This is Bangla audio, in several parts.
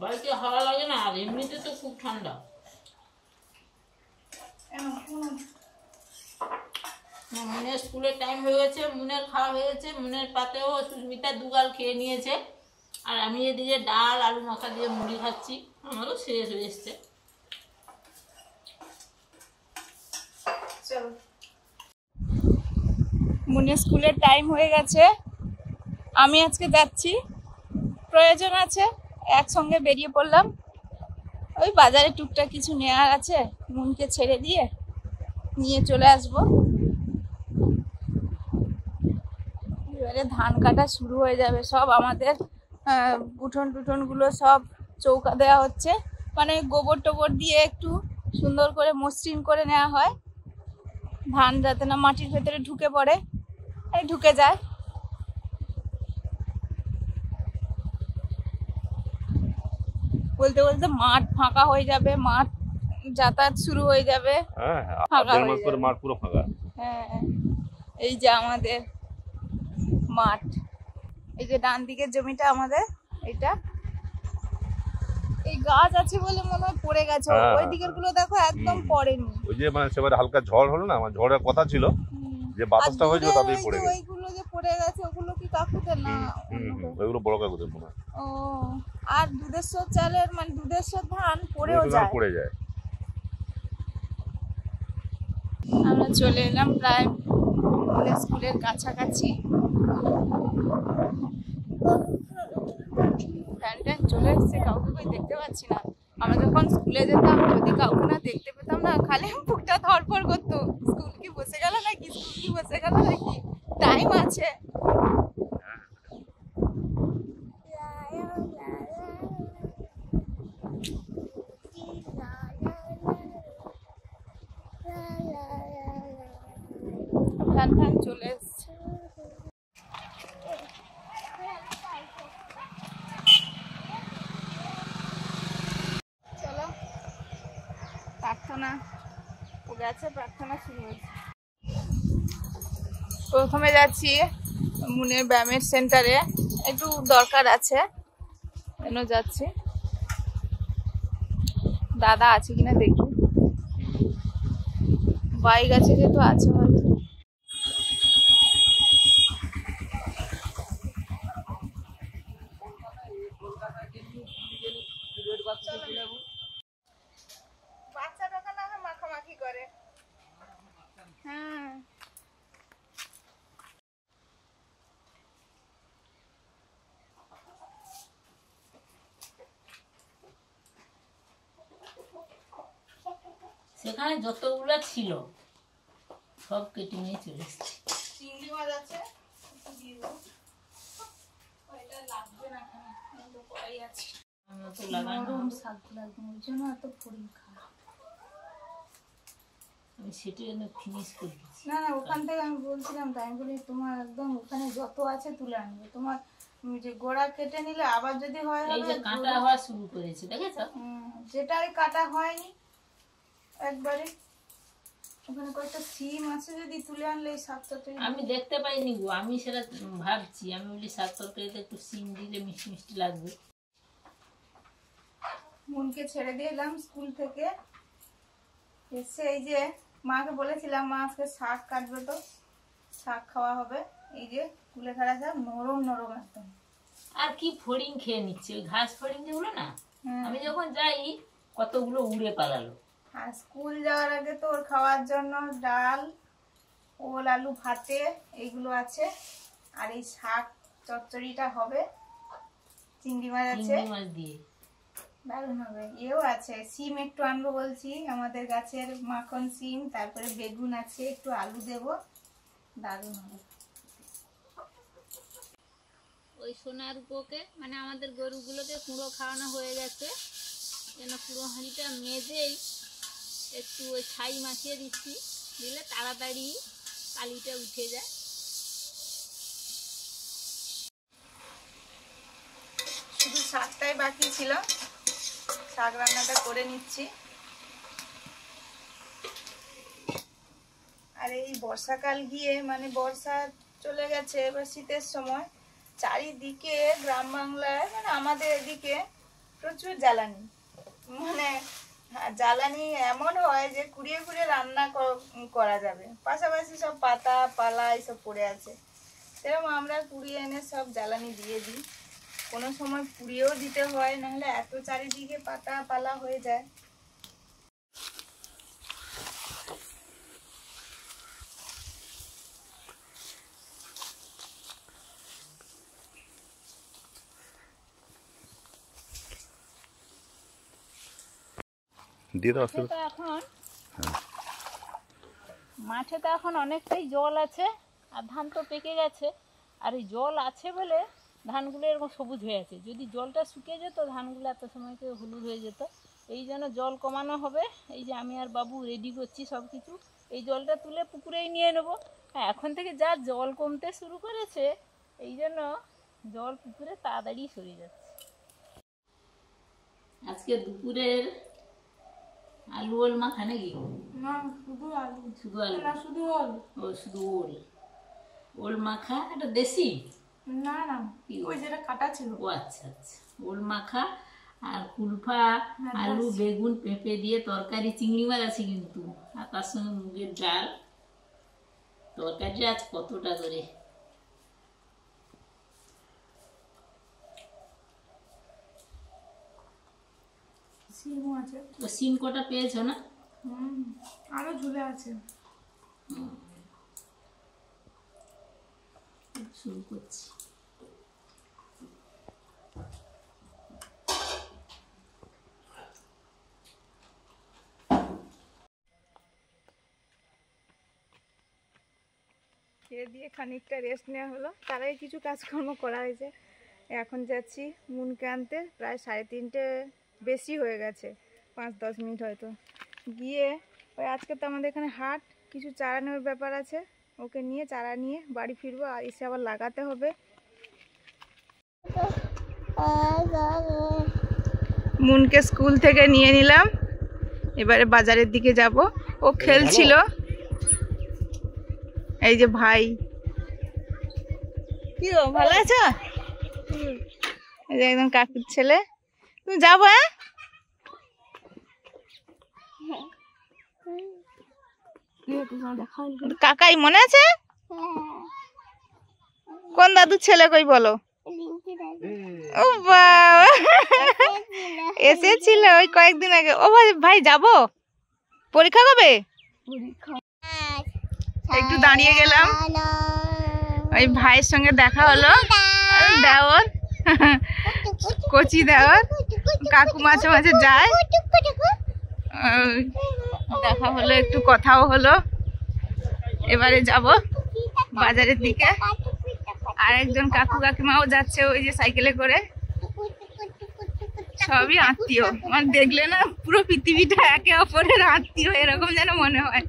বাড়িতে হাওয়া লাগে না, আর এমনিতে তো খুব ঠান্ডা। মুনের স্কুলের টাইম হয়ে গেছে, মুনের খাওয়া হয়ে গেছে, মুনের পাতেও সুস্মিতা দুগাল খেয়ে নিয়েছে, আর আমি এদিকে ডাল আলু মাখা দিয়ে মুড়ি খাচ্ছি, আমারও শেষ হয়ে এসছে। মুনের স্কুলের টাইম হয়ে গেছে, আমি আজকে যাচ্ছি, প্রয়োজন আছে, একসঙ্গে বেরিয়ে পড়লাম। ওই বাজারে টুকটাক কিছু নেওয়ার আছে, মুনকে ছেড়ে দিয়ে নিয়ে চলে আসবো। এবারে ধান কাটা শুরু হয়ে যাবে, সব আমাদের উঠোন টুঠোন গুলো সব চৌকা দেওয়া হচ্ছে, মানে গোবর টোবর দিয়ে একটু সুন্দর করে মসৃণ করে নেওয়া হয়, ধান যাতে না মাটির ভেতরে ঢুকে পড়ে, এই ঢুকে যায়। বলতে বলতে মাঠ ফাঁকা হয়ে যাবে, মাঠ যাতায়াত শুরু হয়ে যাবে। মাঠ পুরো ফাঁকা। হ্যাঁ, এই যে আমাদের মাঠ, এই যে ডান দিকের জমিটা আমাদের, এটা এই গাছ আছে বলে মনে হয় পড়ে গেছে, ওই দিকের গুলো দেখো একদম পড়েনি। ওই যে মানে সেবারে হালকা ঝড় হলো না, আমার ঝড়ের কথা ছিল যে বাতাসটা হয়েছিল তাতেই পড়ে গেছে। ওইগুলো যে পড়ে গেছে ওগুলো কি কাকুদের না? ওইগুলো বড় কাকুদের মনে হয়। ও, আর দুধেশ্বর চালের মানে দুধেশ্বর ধান পড়েও যায়। আমরা চলে এলাম প্রায় স্কুলের কাছাকাছি, চলে এসছে, কাউকে কই দেখতে পাচ্ছি না। আমরা যখন স্কুলে যেতাম, যদি কাউকে না দেখতে পেতাম না, খালি বুকটা ধরপড় করতো, স্কুল কি বসে গেল নাকি, স্কুল কি বসে গেল নাকি, টাইম আছে। ধান ধান চলে এসছে। চলো, প্রার্থনা গেছে, প্রার্থনা শুরু হয়েছে। প্রথমে যাচ্ছি মুনের ব্যায়ামের সেন্টারে, একটু দরকার আছে, কেন যাচ্ছি, দাদা আছে কিনা দেখি, বাইক আছে যেহেতু আছে হয়তো। বাচ্চাটা না মাখামাখি করে। হ্যাঁ, সেখানে যতগুলো ছিল সব কেটে নিয়ে চলে এসেছি। চিংড়ি মাছ আছে, ওইটা লাগবে না, তো পড়াই আছে। নরম শাক লাগবে, ওই জন্য এত ফড়িং খাওয়া। আমি সেটা ফিনিশ করে দিচ্ছি। না না, ওখান থেকে আমি বলছিলাম, তাই আমি বলি তোমার একদম ওখানে যত আছে তুলে আনবে, তোমার যে গোড়া কেটে নিলে আবার যদি হয়, এই যে কাটা হওয়া শুরু করেছে, দেখেছো? যেটাই কাটা হয়নি একবারে, ওখানে কয়েকটা সিম আছে, যদি তুলে আনলে এই শাক তরকারি। আমি দেখতে পাইনি গো, আমি সেটা ভাবছি, আমি বলি শাক তরকারিতে একটু সিম দিলে মিষ্টি মিষ্টি লাগবে। মুনকে ছেড়ে দিয়ে এলাম স্কুল থেকে এসে, এই যে মাকে বলেছিলাম মা আজকে শাক কাটবে, তো শাক খাওয়া হবে। এই যে কুলেখাড়া শাক, নরম নরম একদম, আর কি ফড়িং খেয়ে নিচ্ছে, ওই ঘাস ফড়িং যেগুলো না, আমি যখন যাই কতগুলো উড়ে পালালো। আর স্কুল যাওয়ার আগে তো ওর খাওয়ার জন্য ডাল, ওল আলু ভাতে এইগুলো আছে, আর এই শাক চচ্চড়িটা হবে, চিংড়ি মাছ আছে, চিংড়ি মাছ দিয়ে দারুণ হবে। এও আছে, সিম একটু আনবো বলছি, আমাদের গাছের মাখন সিম, তারপরে বেগুন আছে, একটু আলু দেব, দারুণ হবে। ওই সোনার উপকে মানে আমাদের গরুগুলোকে কুঁড়ো খাওয়ানো হয়ে গেছে, যেন পুরো হাঁড়িটা মেজেই একটু ওই ছাই মাখিয়ে দিচ্ছি, দিলে তাড়াতাড়ি কালিটা উঠে যায়। শুধু শাকটাই বাকি ছিল, শাক রান্নাটা করে নিচ্ছি। আর এই বর্ষাকাল গিয়ে মানে বর্ষা চলে গেছে, এবার শীতের সময়, চারিদিকে গ্রাম বাংলায় মানে আমাদের এদিকে প্রচুর জ্বালানি, মানে জ্বালানি এমন হয় যে কুড়িয়ে কুড়িয়ে রান্না করা যাবে, পাশাপাশি সব পাতা পালা এইসব পড়ে আছে, সেরকম আমরা কুড়িয়ে এনে সব জ্বালানি দিয়ে দিই। কোনো সময় পুড়িয়েও দিতে হয়, নাহলে এত চারিদিকে পাতা পালা হয়ে যায়। দিয়ে দাও মাঠে তো এখন মাঠে তো এখন অনেকটাই জল আছে, আর ধান তো পেকে গেছে। আর এই জল আছে বলে ধানগুলো এরকম সবুজ হয়ে আছে। যদি জলটা শুকিয়ে যেত ধানগুলো এত সময়তে হলুদ হয়ে যেত। এই জন্য জল কমানো হবে। এই যে আমি আর বাবু রেডি করছি সব কিছু। এই জলটা তুলে পুকুরেই নিয়ে নেবো। হ্যাঁ, এখন থেকে যা জল কমতে শুরু করেছে, এই জন্য জল পুকুরে তাড়াতাড়ি সরে যাচ্ছে। আজকে দুপুরের আলু ওল মাখা নাকি? না, শুধু আলু। শুধু আলু? না, শুধু ওল। ও শুধু ওল। ওল মাখা, এটা দেশি? না না, ওই যেটা কাটা ছিল। ও আচ্ছা আচ্ছা, ওল মাখা আর কুলফা, আলু বেগুন পেঁপে দিয়ে তরকারি, চিংড়ি মাছ আছে কিন্তু, আর তার সঙ্গে মুগের ডাল। তরকারি আজ কতটা করে। সিমও আছে। তো সিম কটা পেয়েছো না? আরো ঝুলে আছে। শুরু করছি। খেয়ে দিয়ে খানিকটা রেস্ট নেওয়া হলো, তারাই কিছু কাজকর্ম করা হয়েছে। এখন যাচ্ছি মুনকে আনতে, প্রায় 3:30 বেশি হয়ে গেছে, 5-10 মিনিট হয়তো। গিয়ে ওই আজকে তো আমাদের এখানে হাট, কিছু চারা নেওয়ার ব্যাপার আছে, ওকে নিয়ে চারা নিয়ে বাড়ি ফিরবো, আর এসে আবার লাগাতে হবে। মুনকে স্কুল থেকে নিয়ে নিলাম, এবারে বাজারের দিকে যাব। ও খেলছিল, এই যে ভাই। কি গো, ভালো আছো? এই যে একদম কাকুর ছেলে। তুমি যাবো? কাকাই মনে আছে? কোন দাদুর ছেলে কই বলো? ও বাবা, এসেছিল ওই কয়েকদিন আগে। ও ভাই, যাবো? পরীক্ষা কবে? একটু দাঁড়িয়ে গেলাম, ওই ভাইয়ের সঙ্গে দেখা হলো। দেওর, কচি দেওর, কাকু মাঝে মাঝে যায়, দেখা হলো, একটু কথাও হলো। এবারে যাব বাজারের দিকে। আর একজন কাকু কাকিমাও যাচ্ছে ওই যে সাইকেলে করে। সবই আত্মীয়, মানে দেখলে না পুরো পৃথিবীটা একে অপরের আত্মীয়, এরকম যেন মনে হয়।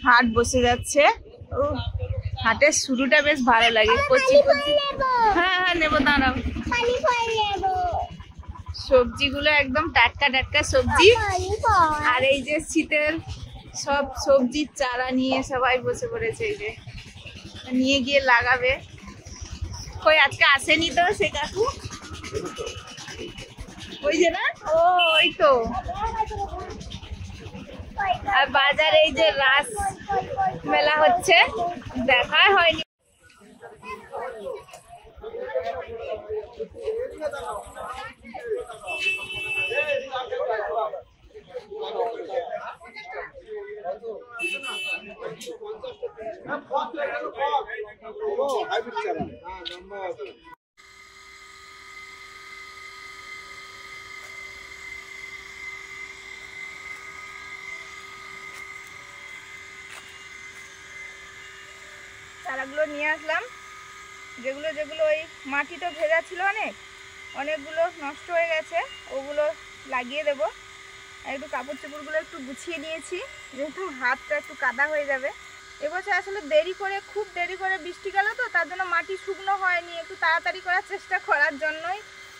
হাট বসে যাচ্ছে, ও হাটের শুরুটা বেশ ভালো লাগে। কচি কচি, হ্যাঁ হ্যাঁ নেবো, দাঁড়াও। সবজিগুলো একদম টাটকা টাটকা সবজি। আর এই যে শীতের সব সবজির চারা নিয়ে সবাই বসে পড়েছে, এই যে নিয়ে গিয়ে লাগাবে। কই আজকে আসেনি তো সে কাকু, ওই যে না, ও ওই তো। আর বাজারে এই যে রাস মেলা হচ্ছে, দেখাই হয়নি। চারাগুলো নিয়ে আসলাম, যেগুলো যেগুলো ওই মাটি তো ভেজা ছিল, অনেকগুলো নষ্ট হয়ে গেছে, ওগুলো লাগিয়ে দেব। আর একটু কাপড় চোপড়গুলো একটু গুছিয়ে নিয়েছি, যেহেতু হাতটা একটু কাদা হয়ে যাবে। এবছর আসলে খুব দেরি করে বৃষ্টি গেল তো, তার জন্য মাটি শুকনো হয়নি। একটু তাড়াতাড়ি করার চেষ্টা করার জন্যই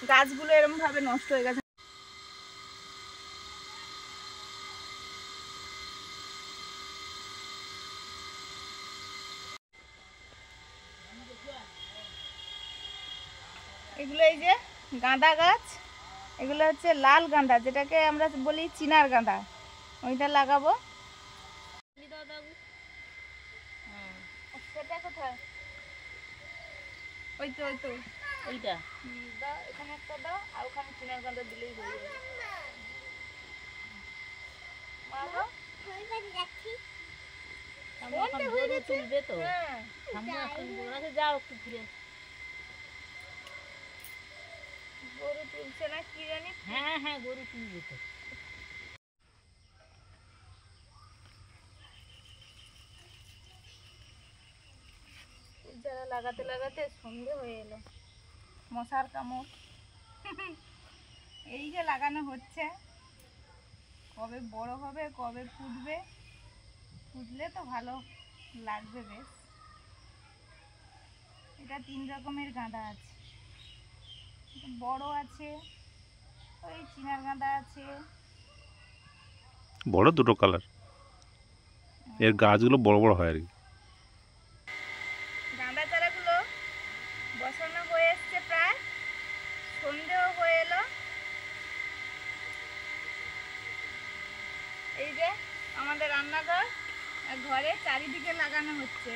গাছগুলো এরকমভাবে নষ্ট হয়ে গেছে। এগুলো এই যে গাঁদা গাছ, এগুলো হচ্ছে লাল গাঁদা, যেটাকে আমরা বলি চিনার গাঁদা, ওইটা লাগাবো। সেটা কোথায়? ওই তো ওইটা দাও, এখানে একটা দাও, আর ওখানে চিনার গাঁদা দিলেই হয়ে যাবে। মা দাও। গরু তুলবে তো। হ্যাঁ, যাও একটু ঘুরে। গরু তুলছে না কি জানি। হ্যাঁ হ্যাঁ, গরু তুলবে তো। যারা লাগাতে লাগাতে সন্ধে হয়ে এলো, মশার কামড়। এই যে লাগানো হচ্ছে, কবে বড় হবে, কবে ফুটবে, ফুটলে তো ভালো লাগবে বেশ। এটা 3 রকমের গাঁদা আছে, বড় আছে, ওই চিনার গাঁদা আছে। বড় দুটো কালার, এর গাছগুলো বড় বড় হয় আর কি। গাঁদা চারাগুলো বসানো হয়ে এসছে, প্রায় সন্ধেও হয়ে এলো। এই যে আমাদের রান্নাঘর, আর ঘরে চারিদিকে লাগানো হচ্ছে।